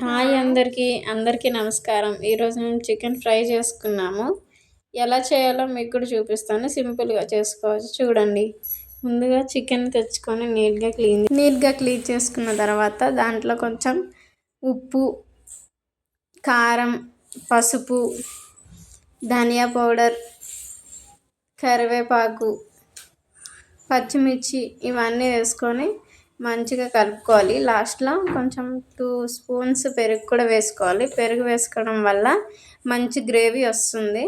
Hi అందరికీ నమస్కారం. ఈరోజు మేము చికెన్ ఫ్రై చేసుకున్నాము. ఎలా చేయాలో మీకు కూడా చూపిస్తాను. సింపుల్గా చేసుకోవచ్చు చూడండి. ముందుగా చికెన్ తెచ్చుకొని నీట్గా క్లీన్ చేసుకున్న తర్వాత దాంట్లో కొంచెం ఉప్పు, కారం, పసుపు, ధనియా పౌడర్, కరివేపాకు, పచ్చిమిర్చి ఇవన్నీ వేసుకొని మంచిగా కలుపుకోవాలి. లాస్ట్లో కొంచెం 2 స్పూన్స్ పెరుగు కూడా వేసుకోవాలి. పెరుగు వేసుకోవడం వల్ల మంచి గ్రేవీ వస్తుంది.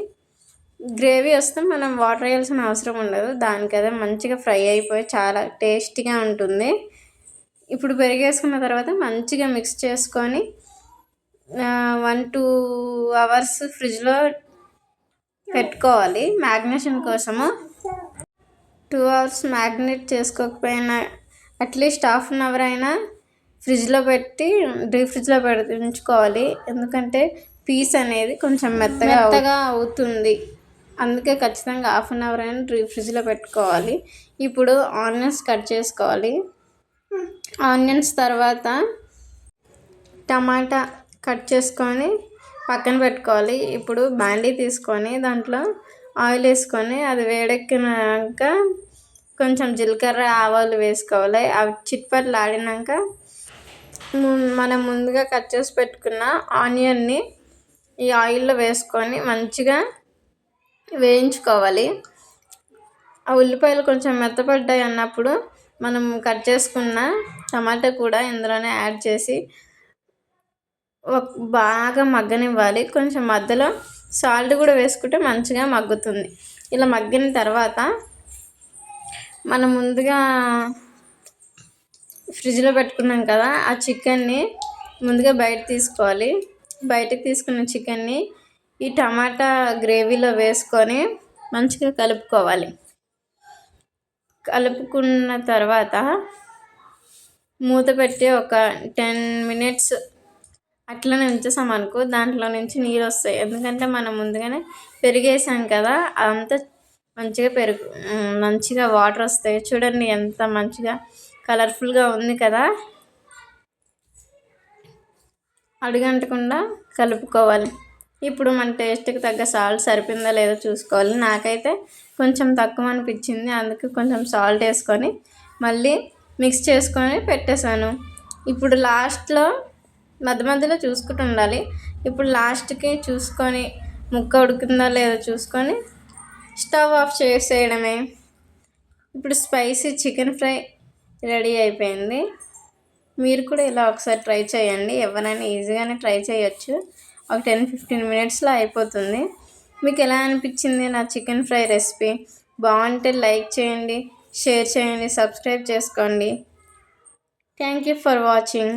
గ్రేవీ వస్తే మనం వాటర్ వేయాల్సిన అవసరం ఉండదు. దానికి అదే మంచిగా ఫ్రై అయిపోయి చాలా టేస్టీగా ఉంటుంది. ఇప్పుడు పెరుగు వేసుకున్న తర్వాత మంచిగా మిక్స్ చేసుకొని 1-2 అవర్స్ ఫ్రిడ్జ్లో పెట్టుకోవాలి మ్యాగ్నేషన్ కోసము. 2 అవర్స్ మ్యాగ్నేట్ చేసుకోకపోయినా అట్లీస్ట్ ½ అన్ అవర్ అయినా ఫ్రిడ్జ్లో పెట్టి డీప్ ఫ్రిడ్జ్లో ఉంచుకోవాలి. ఎందుకంటే పీస్ అనేది కొంచెం మెత్తగా అవుతుంది. అందుకే ఖచ్చితంగా ½ అన్ అవర్ అయినా డీప్ ఫ్రిడ్జ్లో పెట్టుకోవాలి. ఇప్పుడు ఆనియన్స్ కట్ చేసుకోవాలి. ఆనియన్స్ తర్వాత టమాటా కట్ చేసుకొని పక్కన పెట్టుకోవాలి. ఇప్పుడు బాండీ తీసుకొని దాంట్లో ఆయిల్ వేసుకొని అది వేడెక్కినాక కొంచెం జీలకర్ర, ఆవాలు వేసుకోవాలి. అవి చిట్పట్లు ఆడినాక మనం ముందుగా కట్ చేసి పెట్టుకున్న ఆనియన్ని ఈ ఆయిల్లో వేసుకొని మంచిగా వేయించుకోవాలి. ఆ ఉల్లిపాయలు కొంచెం మెత్తపడ్డాయి అన్నప్పుడు మనం కట్ చేసుకున్న టమాటా కూడా ఇందులోనే యాడ్ చేసి బాగా మగ్గనివ్వాలి. కొంచెం మధ్యలో సాల్ట్ కూడా వేసుకుంటే మంచిగా మగ్గుతుంది. ఇలా మగ్గిన తర్వాత మనం ముందుగా ఫ్రిడ్జ్లో పెట్టుకున్నాం కదా, ఆ చికెన్ని ముందుగా బయటకు తీసుకున్న చికెన్ని ఈ టమాటా గ్రేవీలో వేసుకొని మంచిగా కలుపుకోవాలి. కలుపుకున్న తర్వాత మూత పెట్టి ఒక 10 minutes అట్లనే ఉంచేసామనుకో దాంట్లో నుంచి నీరు వస్తాయి. ఎందుకంటే మనం ముందుగానే పెరిగేసాం కదా, అదంతా మంచిగా వాటర్ వస్తాయి. చూడండి ఎంత మంచిగా కలర్ఫుల్గా ఉంది కదా. అడుగంటకుండా కలుపుకోవాలి. ఇప్పుడు మన టేస్ట్కి తగ్గ సాల్ట్ సరిపోయిందా లేదో చూసుకోవాలి. నాకైతే కొంచెం తక్కువ అనిపించింది, అందుకే కొంచెం సాల్ట్ వేసుకొని మళ్ళీ మిక్స్ చేసుకొని పెట్టేశాను. ఇప్పుడు లాస్ట్లో మధ్యలో చూసుకుంటూ ఉండాలి. ఇప్పుడు లాస్ట్కి చూసుకొని ముక్క ఉడికిందా లేదో చూసుకొని స్టవ్ ఆఫ్ చేసేయడమే. ఇప్పుడు స్పైసీ చికెన్ ఫ్రై రెడీ అయిపోయింది. మీరు కూడా ఇలా ఒకసారి ట్రై చేయండి. ఎవరైనా ఈజీగానే ట్రై చేయొచ్చు. ఒక 10-15 minutesలో అయిపోతుంది. మీకు ఎలా అనిపించింది నా చికెన్ ఫ్రై రెసిపీ? బాగుంటే లైక్ చేయండి, షేర్ చేయండి, సబ్స్క్రైబ్ చేసుకోండి. Thank you for watching.